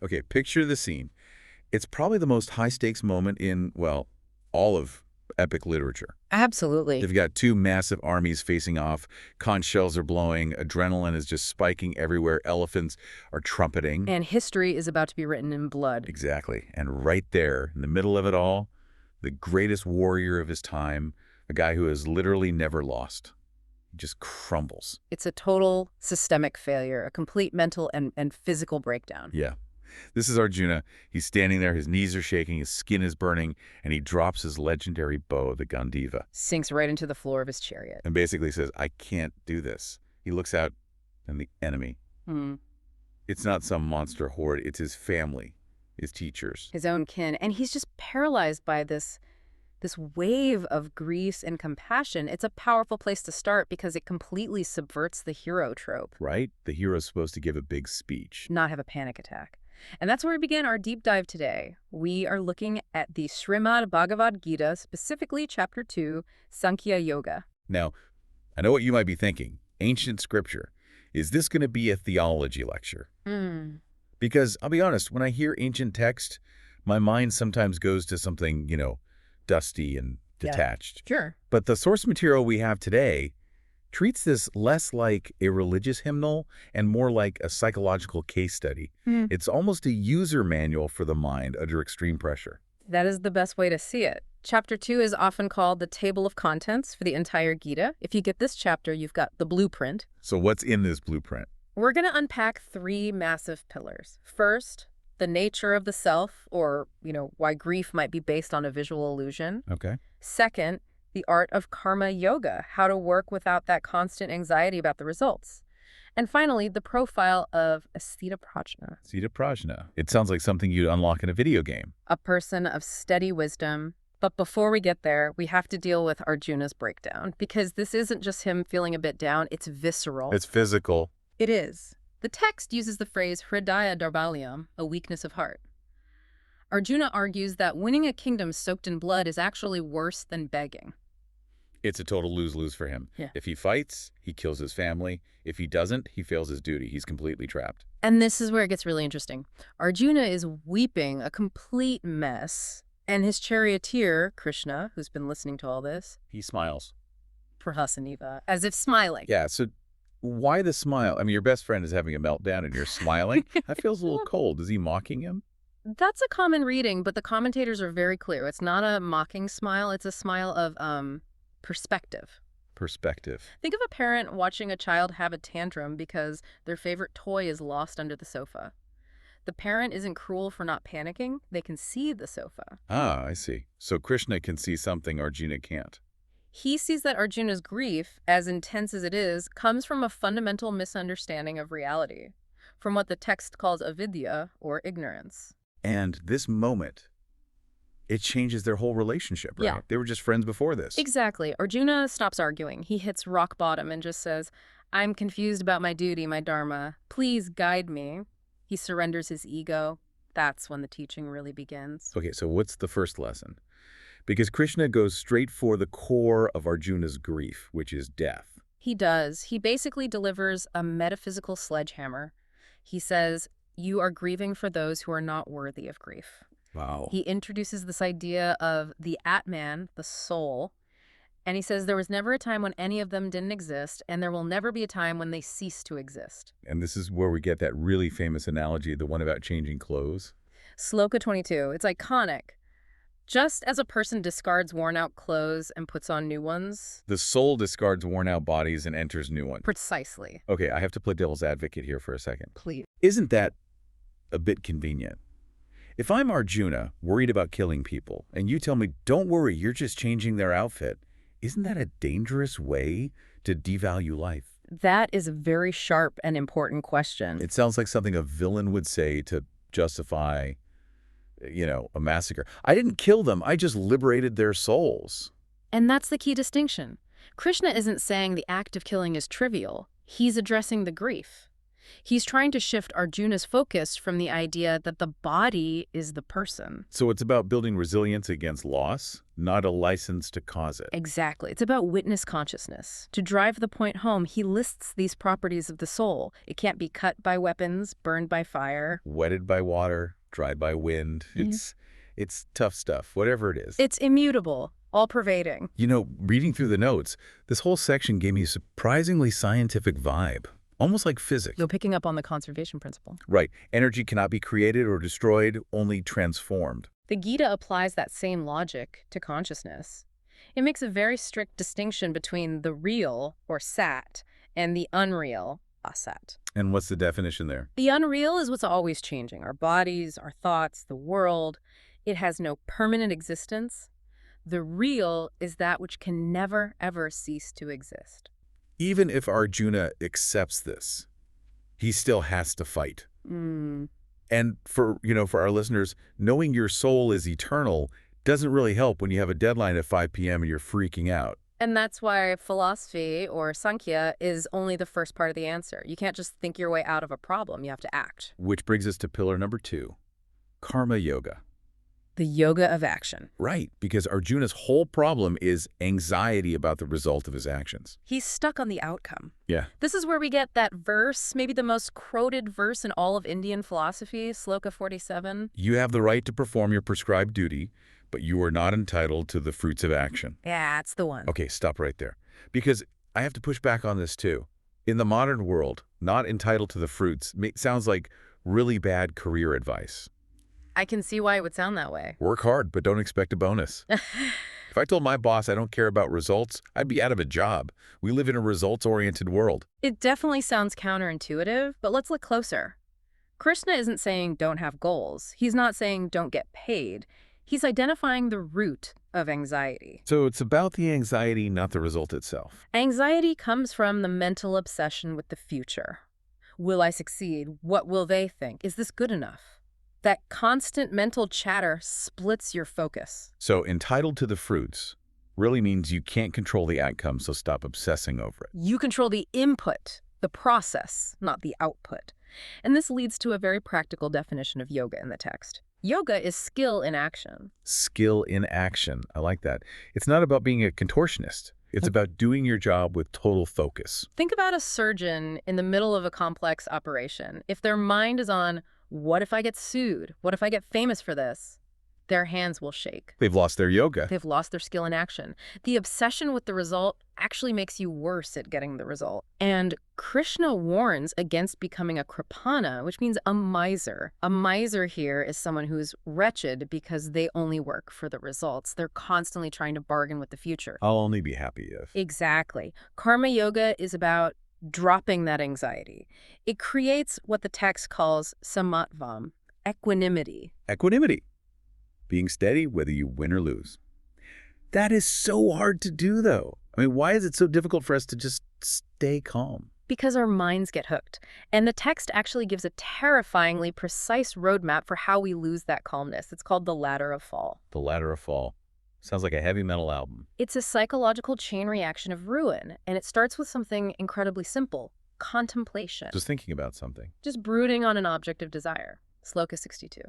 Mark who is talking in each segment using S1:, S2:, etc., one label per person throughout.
S1: Okay, picture the scene. It's probably the most high-stakes moment in, well, all of epic literature.
S2: Absolutely.
S1: They've got two massive armies facing off, conch shells are blowing, adrenaline is just spiking everywhere, elephants are trumpeting.
S2: And history is about to be written in blood.
S1: Exactly. And right there, in the middle of it all, the greatest warrior of his time, a guy who has literally never lost. He just crumbles.
S2: It's a total systemic failure, a complete mental and physical breakdown.
S1: Yeah. This is Arjuna. He's standing there, his knees are shaking, his skin is burning, and he drops his legendary bow, the Gandiva.
S2: Sinks right into the floor of his chariot.
S1: And basically says, I can't do this. He looks out, and the enemy. It's not some monster horde, it's his family, his teachers.
S2: His own kin. And he's just paralyzed by this wave of grief and compassion. It's a powerful place to start because it completely subverts the hero trope.
S1: Right? The hero's supposed to give a big speech.
S2: Not have a panic attack. And that's where we begin our deep dive today. We are looking at the Srimad Bhagavad Gita, specifically Chapter 2, Sankhya Yoga.
S1: Now, I know what you might be thinking. Ancient scripture. Is this going to be a theology lecture? Because, I'll be honest, when I hear ancient text, my mind sometimes goes to something, dusty and detached.
S2: Yeah, sure.
S1: But the source material we have today treats this less like a religious hymnal and more like a psychological case study. It's almost a user manual for the mind under extreme pressure.
S2: That is the best way to see it. Chapter 2 is often called the table of contents for the entire Gita. If you get this chapter, you've got the blueprint.
S1: So what's in this blueprint?
S2: We're going to unpack three massive pillars. First, the nature of the self, or, why grief might be based on a visual illusion.
S1: Okay.
S2: Second, the art of karma yoga, how to work without that constant anxiety about the results. And finally, the profile of a Sthitaprajna.
S1: Sthitaprajna. It sounds like something you'd unlock in a video game.
S2: A person of steady wisdom. But before we get there, we have to deal with Arjuna's breakdown, because this isn't just him feeling a bit down, it's visceral.
S1: It's physical.
S2: It is. The text uses the phrase hridaya darbalyam, a weakness of heart. Arjuna argues that winning a kingdom soaked in blood is actually worse than begging.
S1: It's a total lose-lose for him.
S2: Yeah.
S1: If he fights, he kills his family. If he doesn't, he fails his duty. He's completely trapped.
S2: And this is where it gets really interesting. Arjuna is weeping a complete mess, and his charioteer, Krishna, who's been listening to all this,
S1: He smiles.
S2: prahasaniva, as if smiling.
S1: Yeah, so why the smile? I mean, your best friend is having a meltdown and you're smiling. That feels a little cold. Is he mocking him?
S2: That's a common reading, but the commentators are very clear. It's not a mocking smile. It's a smile of perspective.
S1: Perspective.
S2: Think of a parent watching a child have a tantrum because their favorite toy is lost under the sofa. The parent isn't cruel for not panicking. They can see the sofa.
S1: Ah, I see. So Krishna can see something Arjuna can't.
S2: He sees that Arjuna's grief, as intense as it is, comes from a fundamental misunderstanding of reality, from what the text calls avidya, or ignorance.
S1: And this moment, it changes their whole relationship, right?
S2: Yeah.
S1: They were just friends before this.
S2: Exactly. Arjuna stops arguing. He hits rock bottom and just says, I'm confused about my duty, my dharma. Please guide me. He surrenders his ego. That's when the teaching really begins.
S1: Okay, so what's the first lesson? Because Krishna goes straight for the core of Arjuna's grief, which is death.
S2: He does. He basically delivers a metaphysical sledgehammer. He says, you are grieving for those who are not worthy of grief.
S1: Wow.
S2: He introduces this idea of the Atman, the soul, and he says there was never a time when any of them didn't exist, and there will never be a time when they cease to exist.
S1: And this is where we get that really famous analogy, the one about changing clothes.
S2: Sloka 22, it's iconic. Just as a person discards worn-out clothes and puts on new ones.
S1: The soul discards worn-out bodies and enters new ones.
S2: Precisely.
S1: Okay, I have to play devil's advocate here for a second.
S2: Please.
S1: Isn't that a bit convenient? If I'm Arjuna, worried about killing people, and you tell me, don't worry, you're just changing their outfit, isn't that a dangerous way to devalue life?
S2: That is a very sharp and important question.
S1: It sounds like something a villain would say to justify, a massacre. I didn't kill them, I just liberated their souls.
S2: And that's the key distinction. Krishna isn't saying the act of killing is trivial. He's addressing the grief. He's trying to shift Arjuna's focus from the idea that the body is the person.
S1: So it's about building resilience against loss, not a license to cause it.
S2: Exactly. It's about witness consciousness. To drive the point home, he lists these properties of the soul. It can't be cut by weapons, burned by fire.
S1: Wetted by water, dried by wind. It's tough stuff, whatever it is.
S2: It's immutable, all-pervading.
S1: You know, reading through the notes, this whole section gave me a surprisingly scientific vibe, almost like physics.
S2: You're picking up on the conservation principle.
S1: Right. Energy cannot be created or destroyed, only transformed.
S2: The Gita applies that same logic to consciousness. It makes a very strict distinction between the real, or sat, and the unreal, asat.
S1: And what's the definition there?
S2: The unreal is what's always changing. Our bodies, our thoughts, the world. It has no permanent existence. The real is that which can never, ever cease to exist.
S1: Even if Arjuna accepts this, he still has to fight. And for our listeners, knowing your soul is eternal doesn't really help when you have a deadline at 5 p.m. and you're freaking out.
S2: And that's why philosophy, or Sankhya, is only the first part of the answer. You can't just think your way out of a problem. You have to act.
S1: Which brings us to pillar number 2, Karma Yoga.
S2: The yoga of action.
S1: Right, because Arjuna's whole problem is anxiety about the result of his actions.
S2: He's stuck on the outcome.
S1: Yeah.
S2: This is where we get that verse, maybe the most quoted verse in all of Indian philosophy, Sloka 47.
S1: You have the right to perform your prescribed duty, but you are not entitled to the fruits of action.
S2: Yeah, that's the one.
S1: Okay, stop right there. Because I have to push back on this too. In the modern world, not entitled to the fruits sounds like really bad career advice.
S2: I can see why it would sound that way.
S1: Work hard, but don't expect a bonus. If I told my boss I don't care about results, I'd be out of a job. We live in a results-oriented world.
S2: It definitely sounds counterintuitive, but let's look closer. Krishna isn't saying don't have goals. He's not saying don't get paid. He's identifying the root of anxiety.
S1: So it's about the anxiety, not the result itself.
S2: Anxiety comes from the mental obsession with the future. Will I succeed? What will they think? Is this good enough? That constant mental chatter splits your focus.
S1: So entitled to the fruits really means you can't control the outcome, so stop obsessing over it.
S2: You control the input, the process, not the output. And this leads to a very practical definition of yoga in the text. Yoga is skill in action.
S1: Skill in action. I like that. It's not about being a contortionist. It's about doing your job with total focus.
S2: Think about a surgeon in the middle of a complex operation. If their mind is on, what if I get sued? What if I get famous for this? Their hands will shake.
S1: They've lost their yoga.
S2: They've lost their skill in action. The obsession with the result actually makes you worse at getting the result. And Krishna warns against becoming a kripana, which means a miser. A miser here is someone who's wretched because they only work for the results. They're constantly trying to bargain with the future.
S1: I'll only be happy if.
S2: Exactly. Karma yoga is about dropping that anxiety. It creates what the text calls samatvam, equanimity.
S1: Equanimity. Being steady whether you win or lose. That is so hard to do, though. I mean, why is it so difficult for us to just stay calm?
S2: Because our minds get hooked. And the text actually gives a terrifyingly precise roadmap for how we lose that calmness. It's called the ladder of fall.
S1: The ladder of fall. Sounds like a heavy metal album.
S2: It's a psychological chain reaction of ruin, and it starts with something incredibly simple, contemplation.
S1: Just thinking about something.
S2: Just brooding on an object of desire. Sloka 62.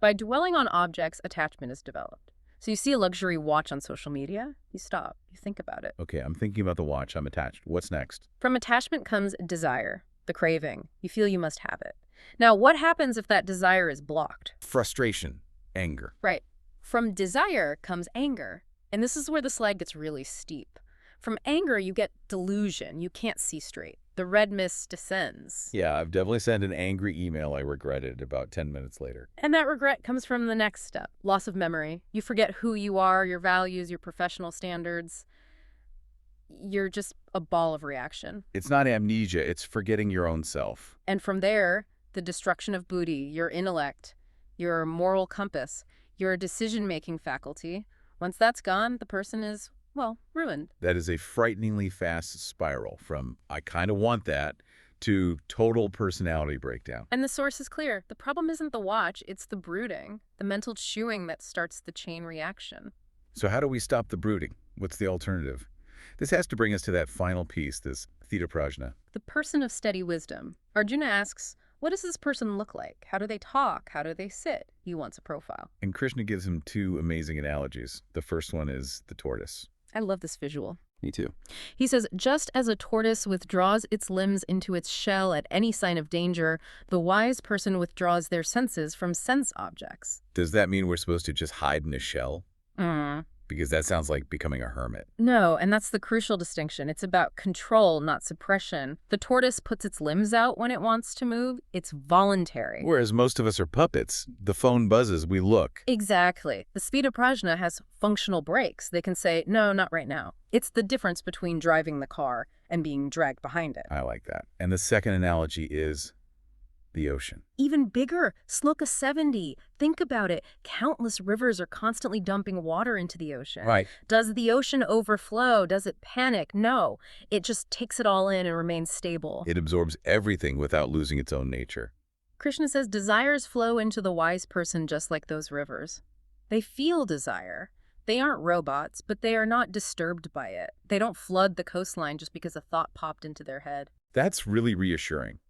S2: By dwelling on objects, attachment is developed. So you see a luxury watch on social media, you stop, you think about it.
S1: Okay, I'm thinking about the watch, I'm attached. What's next?
S2: From attachment comes desire, the craving. You feel you must have it. Now, what happens if that desire is blocked?
S1: Frustration, anger.
S2: Right. From desire comes anger. And this is where the slide gets really steep. From anger, you get delusion. You can't see straight. The red mist descends.
S1: Yeah, I've definitely sent an angry email I regretted about 10 minutes later.
S2: And that regret comes from the next step, loss of memory. You forget who you are, your values, your professional standards. You're just a ball of reaction.
S1: It's not amnesia, it's forgetting your own self.
S2: And from there, the destruction of buddhi, your intellect, your moral compass, your decision-making faculty. Once that's gone, the person is, well, ruined.
S1: That is a frighteningly fast spiral from I kind of want that to total personality breakdown.
S2: And the source is clear. The problem isn't the watch, it's the brooding, the mental chewing that starts the chain reaction.
S1: So how do we stop the brooding? What's the alternative? This has to bring us to that final piece, this Sthitaprajna.
S2: The person of steady wisdom. Arjuna asks, what does this person look like? How do they talk? How do they sit? He wants a profile.
S1: And Krishna gives him two amazing analogies. The first one is the tortoise.
S2: I love this visual.
S1: Me too.
S2: He says, just as a tortoise withdraws its limbs into its shell at any sign of danger, the wise person withdraws their senses from sense objects.
S1: Does that mean we're supposed to just hide in a shell?
S2: Mm.
S1: Because that sounds like becoming a hermit.
S2: No, and that's the crucial distinction. It's about control, not suppression. The tortoise puts its limbs out when it wants to move. It's voluntary.
S1: Whereas most of us are puppets. The phone buzzes, we look.
S2: Exactly. The Sthitaprajna has functional brakes. They can say, no, not right now. It's the difference between driving the car and being dragged behind it.
S1: I like that. And the second analogy is the ocean.
S2: Even bigger, Sloka 70. Think about it. Countless rivers are constantly dumping water into the ocean.
S1: Right.
S2: Does the ocean overflow? Does it panic? No. It just takes it all in and remains stable.
S1: It absorbs everything without losing its own nature.
S2: Krishna says desires flow into the wise person just like those rivers. They feel desire. They aren't robots, but they are not disturbed by it. They don't flood the coastline just because a thought popped into their head.
S1: That's really reassuring.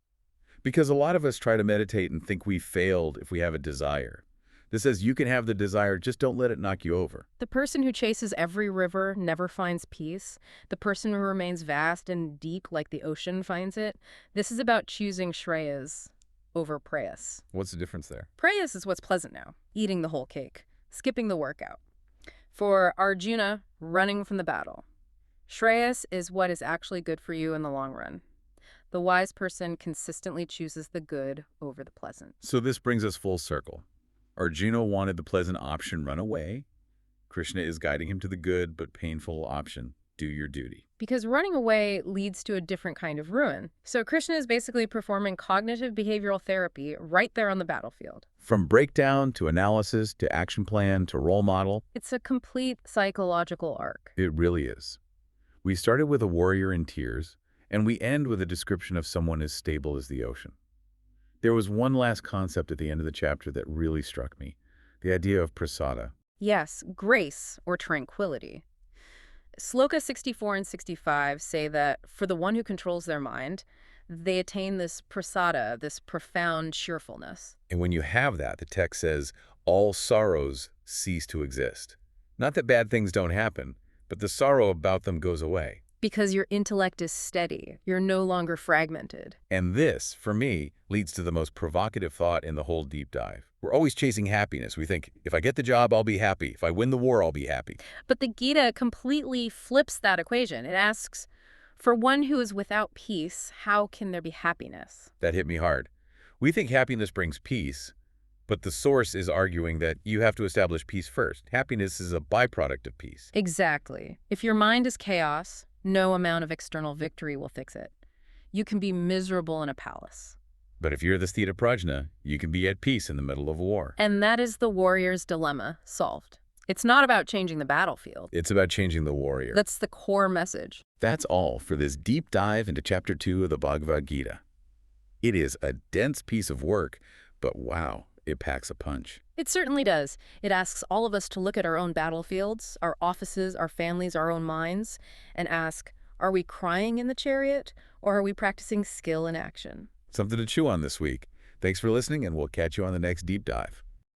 S1: Because a lot of us try to meditate and think we failed if we have a desire. This says you can have the desire, just don't let it knock you over.
S2: The person who chases every river never finds peace. The person who remains vast and deep like the ocean finds it. This is about choosing Shreyas over Prayas.
S1: What's the difference there?
S2: Prayas is what's pleasant now, eating the whole cake, skipping the workout. For Arjuna, running from the battle. Shreyas is what is actually good for you in the long run. The wise person consistently chooses the good over the pleasant.
S1: So this brings us full circle. Arjuna wanted the pleasant option, run away. Krishna is guiding him to the good but painful option, do your duty.
S2: Because running away leads to a different kind of ruin. So Krishna is basically performing cognitive behavioral therapy right there on the battlefield.
S1: From breakdown to analysis to action plan to role model.
S2: It's a complete psychological arc.
S1: It really is. We started with a warrior in tears, and we end with a description of someone as stable as the ocean. There was one last concept at the end of the chapter that really struck me, the idea of prasada.
S2: Yes, grace or tranquility. Sloka 64 and 65 say that for the one who controls their mind, they attain this prasada, this profound cheerfulness.
S1: And when you have that, the text says, all sorrows cease to exist. Not that bad things don't happen, but the sorrow about them goes away.
S2: Because your intellect is steady. You're no longer fragmented.
S1: And this, for me, leads to the most provocative thought in the whole deep dive. We're always chasing happiness. We think, if I get the job, I'll be happy. If I win the war, I'll be happy.
S2: But the Gita completely flips that equation. It asks, for one who is without peace, how can there be happiness?
S1: That hit me hard. We think happiness brings peace, but the source is arguing that you have to establish peace first. Happiness is a byproduct of peace.
S2: Exactly. If your mind is chaos, no amount of external victory will fix it. You can be miserable in a palace.
S1: But if you're the Sthitaprajna, you can be at peace in the middle of war.
S2: And that is the warrior's dilemma solved. It's not about changing the battlefield.
S1: It's about changing the warrior.
S2: That's the core message.
S1: That's all for this deep dive into Chapter 2 of the Bhagavad Gita. It is a dense piece of work, but wow, it packs a punch.
S2: It certainly does. It asks all of us to look at our own battlefields, our offices, our families, our own minds, and ask, are we crying in the chariot, or are we practicing skill in action?
S1: Something to chew on this week. Thanks for listening, and we'll catch you on the next deep dive.